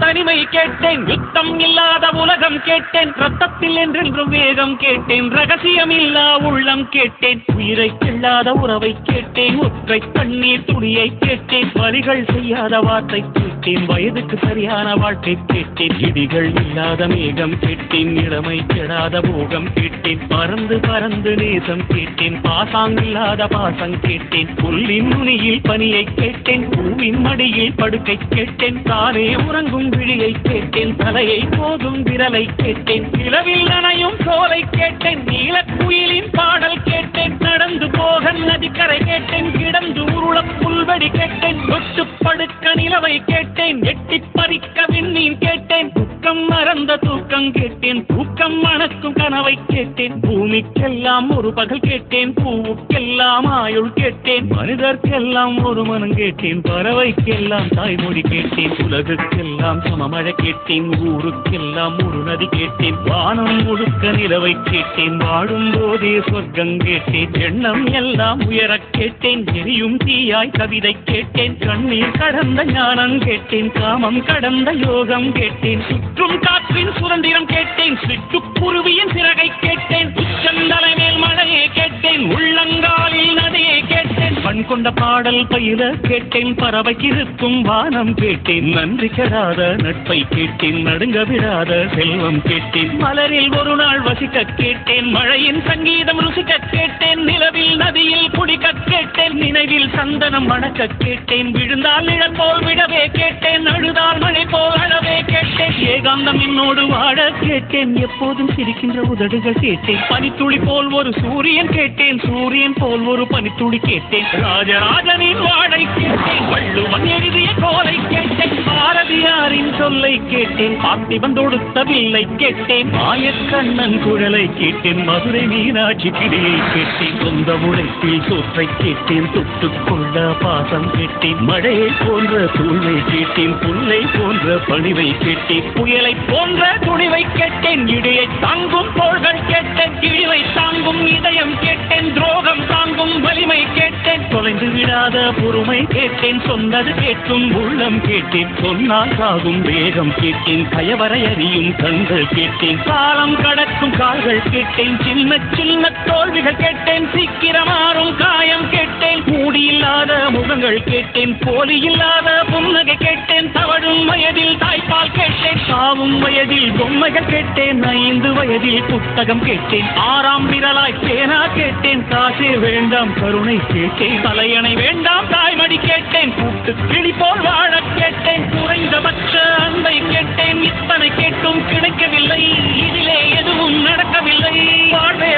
தனிமை கேட்டேன், யுத்தம் இல்லாத உலகம் கேட்டேன், ரத்தத்தில் என்றென்றும் வேகம் கேட்டேன், ரகசியம் இல்லா உள்ளம் கேட்டேன், உயிரை கிள்ளாத உறவை கேட்டேன், ஒற்றை கண்ணீர் துணியை கேட்டேன், வலிகள் செய்யாத வார்த்தை கேட்டேன், வயதுக்கு சரியான வாழ்க்கை கேட்டேன், இடிகள் இல்லாத மேகம் கேட்டேன், இளமை கெடாத போகம் கேட்டேன், பறந்து பறந்து நேசம் கேட்டேன், பாசாங்கில்லாத பாசம் கேட்டேன், புல்லின் நுனியில் பனியை கேட்டேன், பூவின் மடியில் படுக்கை கேட்டேன், தானே உறங்கும் விழியை கேட்டேன், தலையை போதும் விரலை கேட்டேன், நிலவில் நனையும் சோலை கேட்டேன், நீலக்குயிலின் பாடல் கேட்டேன், நடந்து போக நதிக்கரை கேட்டேன், கிடந்து உருள புல்வெடி கேட்டேன், தொட்டு படுக்க நிலவை கேட்டேன், எட்டி பறிக்க விண்மீன் கேட்டேன், தூக்கம் மறந்த தூக்கம் கேட்டேன், தூக்கம் மணக்கும் கனவை கேட்டேன், பூமிக்கெல்லாம் ஒரு பகல் கேட்டேன், பூவுக்கெல்லாம் ஆயுள் கேட்டேன், மனிதர்க்கெல்லாம் ஒரு மனம் கேட்டேன், பறவைக்கெல்லாம் தாய்மொழி கேட்டேன், உலகுக்கெல்லாம் சமமழை கேட்டேன், ஊருக்கெல்லாம் ஒரு நதி கேட்டேன், வானம் முழுக்க நிலவை கேட்டேன், வாழும் போதே சொர்க்கம் கேட்டேன், எண்ணம் எல்லாம் உயர கேட்டேன், எரியும் தீயாய் கவிதை கேட்டேன், கண்ணீர் கடந்த ஞானம் கேட்டேன், காமம் கடந்த யோகம் கேட்டேன், சுற்றும் காற்றின் சுதந்திரம் கேட்டேன், சிட்டுக்குருவியின் சிறகை கேட்டேன், உச்சந்தலை மேல் மழையை கேட்டேன், உள்ளங்காலில் நதியை கேட்டேன், பண் கொண்ட பாடல் பயில கேட்டேன், பறவைக்கு இருக்கும் வானம் கேட்டேன், நன்றி கெடாத நட்பை கேட்டேன், நடுங்க விடாத செல்வம் கேட்டேன், மலரில் ஒரு நாள் வசிக்க கேட்டேன், மழையின் சங்கீதம் ருசிக்க கேட்டேன், நிலவில் நதியில் குடிக்க கேட்டேன், நினைவில் சந்தனம் மணக்க கேட்டேன், விழுந்தால் நிழல் போல் விடவே கேட்டேன், அழுதால் மழை போல் அழவே கேட்டேன், ஏகாந்தம் என்னோடு வாழ கேட்டேன், எப்போதும் சிரிக்கின்ற உதடுகள் கேட்டேன், பனித்துளி போல் ஒரு சூரியன் கேட்டேன், சூரியன் போல் ஒரு பனித்துளி கேட்டேன், ராஜராஜனின் வாழை கேட்டேன், வள்ளுவன் எழுதிய கோலை கேட்டேன், பாரதியாரின் சொல்லை கேட்டேன், பார்த்திபன் தொடுத்த வில்லை கேட்டேன், மாயக்கண்ணன் குழலை கேட்டேன், மதுரை மீனாட்சி கிளியை கேட்டேன், சொந்த உழைப்பில் சோற்றை கேட்டேன், தொட்டுக்கொள்ள பாசம் கேட்டேன், மழையை போன்ற தூள்வை கேட்டேன், புல்லை போன்ற பணிவை கேட்டேன், புயலை போன்ற துணிவை கேட்டேன், இடையை தாங்கும் தோள்கள் கேட்டேன், இழிவை தாங்கும் இதயம் கேட்டேன், துரோகம் தாங்கும் வலிமை கேட்டேன், தொலைந்து விடாத பொறுமை கேட்டேன், சொன்னது கேட்கும் உள்ளம் கேட்டேன், சொன்னால் சாகும் வேகம் கேட்டேன், கயவரை அறியும் கண்கள் கேட்டேன், காலம் கடக்கும் கால்கள் கேட்டேன், சின்ன சின்ன தோல்விகள் கேட்டேன், சீக்கிரமாறும் காயம் கேட்டேன், மூடியில்லாத முகங்கள் கேட்டேன், போலி இல்லாத புன்னகை கேட்டேன், தவழும் வயதில் தாய்ப்பால் கேட்டேன், சாவும் வயதில் பொம்மைகள் கேட்டேன், 5 வயதில் புத்தகம் கேட்டேன், 6ஆம் விரலாய் பேனா கேட்டேன், காசே வேண்டாம் கருணை கேட்டேன், தலையணை வேண்டாம் தாய்மடி கேட்டேன், கூட்டு கிளி போல் வாழ கேட்டேன், குறைந்தபட்ச அன்பை கேட்டேன், இத்தனை கேட்டும் கிடைக்கவில்லை, இதிலே எதுவும் நடக்கவில்லை, வாழ்வே